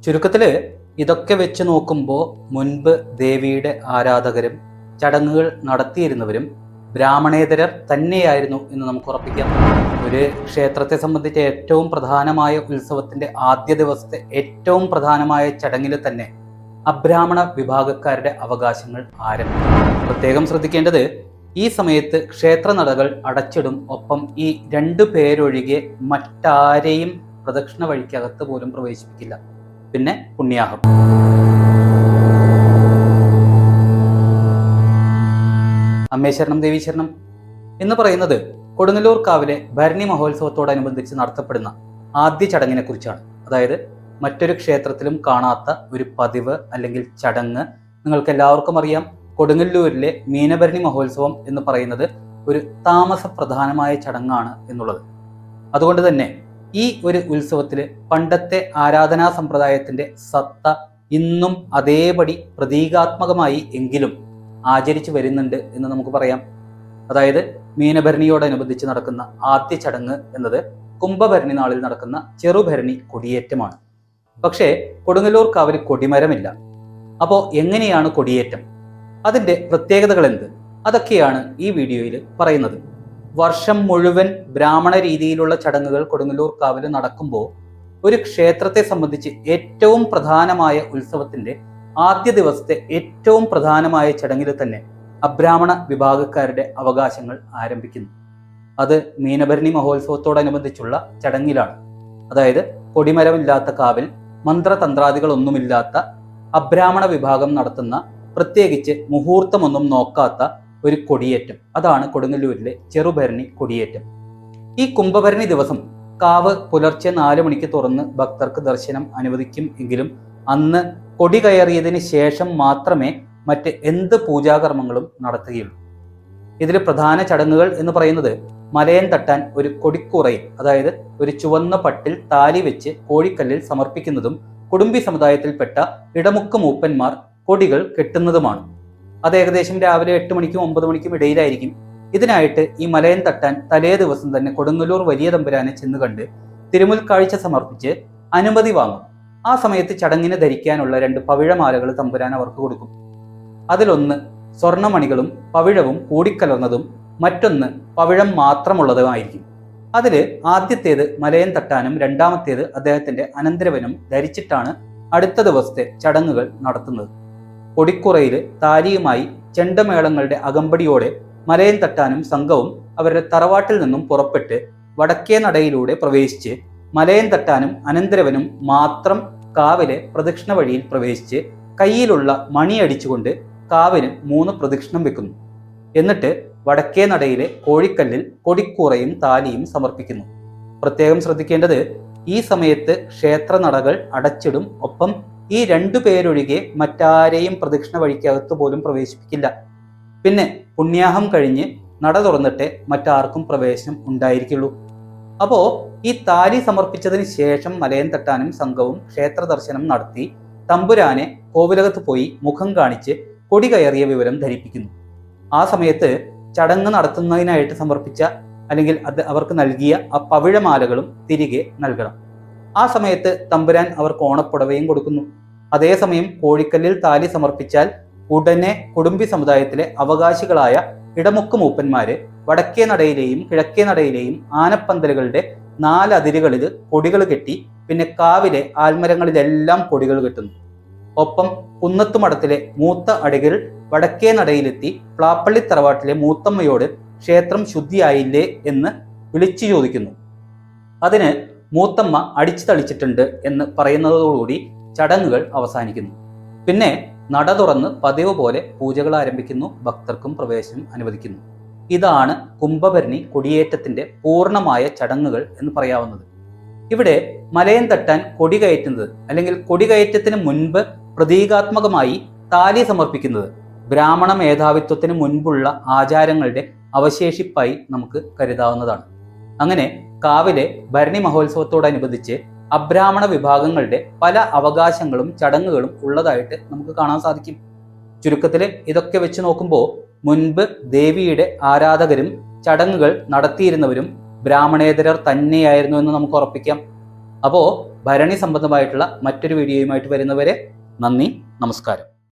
ചുരുക്കത്തിൽ ഇതൊക്കെ വെച്ച് നോക്കുമ്പോൾ മുൻപ് ദേവിയുടെ ആരാധകരും ചടങ്ങുകൾ നടത്തിയിരുന്നവരും ബ്രാഹ്മണേതരർ തന്നെയായിരുന്നു എന്ന് നമുക്ക് ഉറപ്പിക്കാം. ഒരു ക്ഷേത്രത്തെ സംബന്ധിച്ച് ഏറ്റവും പ്രധാനമായ ഉത്സവത്തിന്റെ ആദ്യ ദിവസത്തെ ഏറ്റവും പ്രധാനമായ ചടങ്ങിൽ തന്നെ അബ്രാഹ്മണ വിഭാഗക്കാരുടെ അവകാശങ്ങൾ ആരംഭിക്കും. പ്രത്യേകം ശ്രദ്ധിക്കേണ്ടത്, ഈ സമയത്ത് ക്ഷേത്ര നടകൾ അടച്ചിടും. ഒപ്പം ഈ 2 പേരൊഴികെ മറ്റാരെയും പ്രദക്ഷിണ വഴിക്കകത്ത് പോലും പ്രവേശിപ്പിക്കില്ല. പിന്നെ പുണ്യാഹം. അമ്മേ ശരണം ദേവി ശരണം എന്ന് പറയുന്നത് കൊടുങ്ങല്ലൂർ കാവിലെ ഭരണി മഹോത്സവത്തോടനുബന്ധിച്ച് നടത്തപ്പെടുന്ന ആദ്യ ചടങ്ങിനെ കുറിച്ചാണ്. അതായത് മറ്റൊരു ക്ഷേത്രത്തിലും കാണാത്ത ഒരു പതിവ് അല്ലെങ്കിൽ ചടങ്ങ്. നിങ്ങൾക്ക് എല്ലാവർക്കും അറിയാം, കൊടുങ്ങല്ലൂരിലെ മീനഭരണി മഹോത്സവം എന്ന് പറയുന്നത് ഒരു താമസ പ്രധാനമായ ചടങ്ങാണ് എന്നുള്ളത്. അതുകൊണ്ട് തന്നെ ഈ ഒരു ഉത്സവത്തിൽ പണ്ടത്തെ ആരാധനാ സമ്പ്രദായത്തിന്റെ സത്ത ഇന്നും അതേപടി പ്രതീകാത്മകമായി എങ്കിലും ആചരിച്ചു വരുന്നുണ്ട് എന്ന് നമുക്ക് പറയാം. അതായത് മീനഭരണിയോടനുബന്ധിച്ച് നടക്കുന്ന ആദ്യ ചടങ്ങ് എന്നത് കുംഭഭരണി നാളിൽ നടക്കുന്ന ചെറുഭരണി കൊടിയേറ്റമാണ്. പക്ഷേ കൊടുങ്ങല്ലൂർ കാവിൽ കൊടിമരമില്ല. അപ്പോൾ എങ്ങനെയാണ് കൊടിയേറ്റം? അതിന്റെ പ്രത്യേകതകൾ എന്ത്? അതൊക്കെയാണ് ഈ വീഡിയോയിൽ പറയുന്നത്. വർഷം മുഴുവൻ ബ്രാഹ്മണ രീതിയിലുള്ള ചടങ്ങുകൾ കൊടുങ്ങല്ലൂർ കാവിൽ നടക്കുമ്പോൾ ഒരു ക്ഷേത്രത്തെ സംബന്ധിച്ച് ഏറ്റവും പ്രധാനമായ ഉത്സവത്തിന്റെ ആദ്യ ദിവസത്തെ ഏറ്റവും പ്രധാനമായ ചടങ്ങിൽ തന്നെ അബ്രാഹ്മണ വിഭാഗക്കാരുടെ അവകാശങ്ങൾ ആരംഭിക്കുന്നു. അത് മീനഭരണി മഹോത്സവത്തോടനുബന്ധിച്ചുള്ള ചടങ്ങിലാണ്. അതായത് കൊടിമരമില്ലാത്ത കാവിൽ മന്ത്രതന്ത്രാദികളൊന്നുമില്ലാത്ത അബ്രാഹ്മണ വിഭാഗം നടത്തുന്ന, പ്രത്യേകിച്ച് മുഹൂർത്തമൊന്നും നോക്കാത്ത ഒരു കൊടിയേറ്റം. അതാണ് കൊടുങ്ങല്ലൂരിലെ ചെറുഭരണി കൊടിയേറ്റം. ഈ കുംഭഭരണി ദിവസം കാവ് പുലർച്ചെ 4 മണിക്ക് തുറന്ന് ഭക്തർക്ക് ദർശനം അനുവദിക്കും. എങ്കിലും അന്ന് കൊടി കയറിയതിന് ശേഷം മാത്രമേ മറ്റ് എന്ത് പൂജാകർമ്മങ്ങളും നടത്തുകയുള്ളൂ. ഇതിൽ പ്രധാന ചടങ്ങുകൾ എന്ന് പറയുന്നത് മലയൻ തട്ടാൻ ഒരു കൊടിക്കൂറയിൽ, അതായത് ഒരു ചുവന്ന പട്ടിൽ താലി വെച്ച് കോഴിക്കല്ലിൽ സമർപ്പിക്കുന്നതും കുടുംബി സമുദായത്തിൽപ്പെട്ട ഇടമുക്ക് മൂപ്പന്മാർ കൊടികൾ കെട്ടുന്നതുമാണ്. അത് ഏകദേശം രാവിലെ 8 മണിക്കും 9 മണിക്കും ഇടയിലായിരിക്കും. ഇതിനായിട്ട് ഈ മലയൻ തട്ടാൻ തലേ ദിവസം തന്നെ കൊടുങ്ങല്ലൂർ വലിയ തമ്പുരാനെ ചെന്ന് കണ്ട് തിരുമുൽക്കാഴ്ച സമർപ്പിച്ച് അനുമതി വാങ്ങും. ആ സമയത്ത് ചടങ്ങിന് ധരിക്കാനുള്ള 2 പവിഴമാലകൾ തമ്പുരാൻ അവർക്ക് കൊടുക്കും. അതിലൊന്ന് സ്വർണ്ണമണികളും പവിഴവും കൂടിക്കലർന്നതും, മറ്റൊന്ന് പവിഴം മാത്രമുള്ളതുമായിരിക്കും. അതിൽ ആദ്യത്തേത് മലയൻ തട്ടാനും രണ്ടാമത്തേത് അദ്ദേഹത്തിന്റെ അനന്തരവനും ധരിച്ചിട്ടാണ് അടുത്ത ദിവസത്തെ ചടങ്ങുകൾ നടത്തുന്നത്. കൊടിക്കുറയിൽ താലിയുമായി ചെണ്ടമേളങ്ങളുടെ അകമ്പടിയോടെ മലയൻ തട്ടാനും സംഘവും അവരുടെ തറവാട്ടിൽ നിന്നും പുറപ്പെട്ട് വടക്കേ നടയിലൂടെ പ്രവേശിച്ച് മലയൻ തട്ടാനും അനന്തരവനും മാത്രം കാവിലെ പ്രദക്ഷിണ വഴിയിൽ പ്രവേശിച്ച് കയ്യിലുള്ള മണിയടിച്ചുകൊണ്ട് കാവിന് 3 പ്രദക്ഷിണം വെക്കുന്നു. എന്നിട്ട് വടക്കേ നടയിലെ കോഴിക്കല്ലിൽ കൊടിക്കൂറയും താലിയും സമർപ്പിക്കുന്നു. പ്രത്യേകം ശ്രദ്ധിക്കേണ്ടത്, ഈ സമയത്ത് ക്ഷേത്ര നടകൾ അടച്ചിടും. ഒപ്പം ഈ 2 പേരൊഴികെ മറ്റാരെയും പ്രദക്ഷിണ വഴിക്കകത്ത് പോലും പ്രവേശിപ്പിക്കില്ല. പിന്നെ പുണ്യാഹം കഴിഞ്ഞ് നട തുറന്നിട്ട് മറ്റാർക്കും പ്രവേശനം ഉണ്ടായിരിക്കുള്ളൂ. അപ്പോൾ ഈ താലി സമർപ്പിച്ചതിന് ശേഷം മലയൻ തട്ടാനും സംഘവും ക്ഷേത്ര ദർശനം നടത്തി തമ്പുരാനെ കോവിലകത്ത് പോയി മുഖം കാണിച്ച് കൊടി കയറിയ വിവരം ധരിപ്പിക്കുന്നു. ആ സമയത്ത് ചടങ്ങ് നടത്തുന്നതിനായിട്ട് സമർപ്പിച്ച അല്ലെങ്കിൽ അവർക്ക് നൽകിയ ആ പവിഴമാലകളും തിരികെ നൽകണം. ആ സമയത്ത് തമ്പുരാൻ അവർക്ക് ഓണപ്പുടവയും കൊടുക്കുന്നു. അതേസമയം കോഴിക്കല്ലിൽ താലി സമർപ്പിച്ചാൽ ഉടനെ കുടുംബി സമുദായത്തിലെ അവകാശികളായ ഇടമുക്ക് മൂപ്പന്മാര് വടക്കേ നടയിലെയും കിഴക്കേ നടയിലെയും ആനപ്പന്തലുകളുടെ 4 അതിരുകളിൽ കൊടികൾ കെട്ടി പിന്നെ കാവിലെ ആൽമരങ്ങളിലെല്ലാം കൊടികൾ കെട്ടുന്നു. ഒപ്പം കുന്നത്തുമടത്തിലെ മൂത്ത അടികൾ വടക്കേ നടയിലെത്തി പ്ലാപ്പള്ളി തറവാട്ടിലെ മൂത്തമ്മയോട് ക്ഷേത്രം ശുദ്ധിയായില്ലേ എന്ന് വിളിച്ചു ചോദിക്കുന്നു. അതിന് മൂത്തമ്മ അടിച്ചു തളിച്ചിട്ടുണ്ട് എന്ന് പറയുന്നതോടുകൂടി ചടങ്ങുകൾ അവസാനിക്കുന്നു. പിന്നെ നട തുറന്ന് പതിവ് പോലെ പൂജകൾ ആരംഭിക്കുന്നു. ഭക്തർക്കും പ്രവേശനം അനുവദിക്കുന്നു. ഇതാണ് കുംഭഭരണി കൊടിയേറ്റത്തിന്റെ പൂർണ്ണമായ ചടങ്ങുകൾ എന്ന് പറയാവുന്നത്. ഇവിടെ മലയൻ തട്ടാൻ കൊടി കയറ്റുന്നത് അല്ലെങ്കിൽ കൊടി കയറ്റത്തിന് മുൻപ് പ്രതീകാത്മകമായി താലി സമർപ്പിക്കുന്നത് ബ്രാഹ്മണ മേധാവിത്വത്തിന് മുൻപുള്ള ആചാരങ്ങളുടെ അവശേഷിപ്പായി നമുക്ക് കരുതാവുന്നതാണ്. അങ്ങനെ കാവിലെ ഭരണി മഹോത്സവത്തോടനുബന്ധിച്ച് അബ്രാഹ്മണ വിഭാഗങ്ങളുടെ പല അവകാശങ്ങളും ചടങ്ങുകളും ഉള്ളതായിട്ട് നമുക്ക് കാണാൻ സാധിക്കും. ചുരുക്കത്തിൽ ഇതൊക്കെ വെച്ച് നോക്കുമ്പോൾ മുൻപ് ദേവിയുടെ ആരാധകരും ചടങ്ങുകൾ നടത്തിയിരുന്നവരും ബ്രാഹ്മണേതരർ തന്നെയായിരുന്നു എന്ന് നമുക്ക് ഉറപ്പിക്കാം. അപ്പോൾ ഭരണി സംബന്ധമായിട്ടുള്ള മറ്റൊരു വീഡിയോയുമായിട്ട് വരുന്നവരെ നന്ദി, നമസ്കാരം.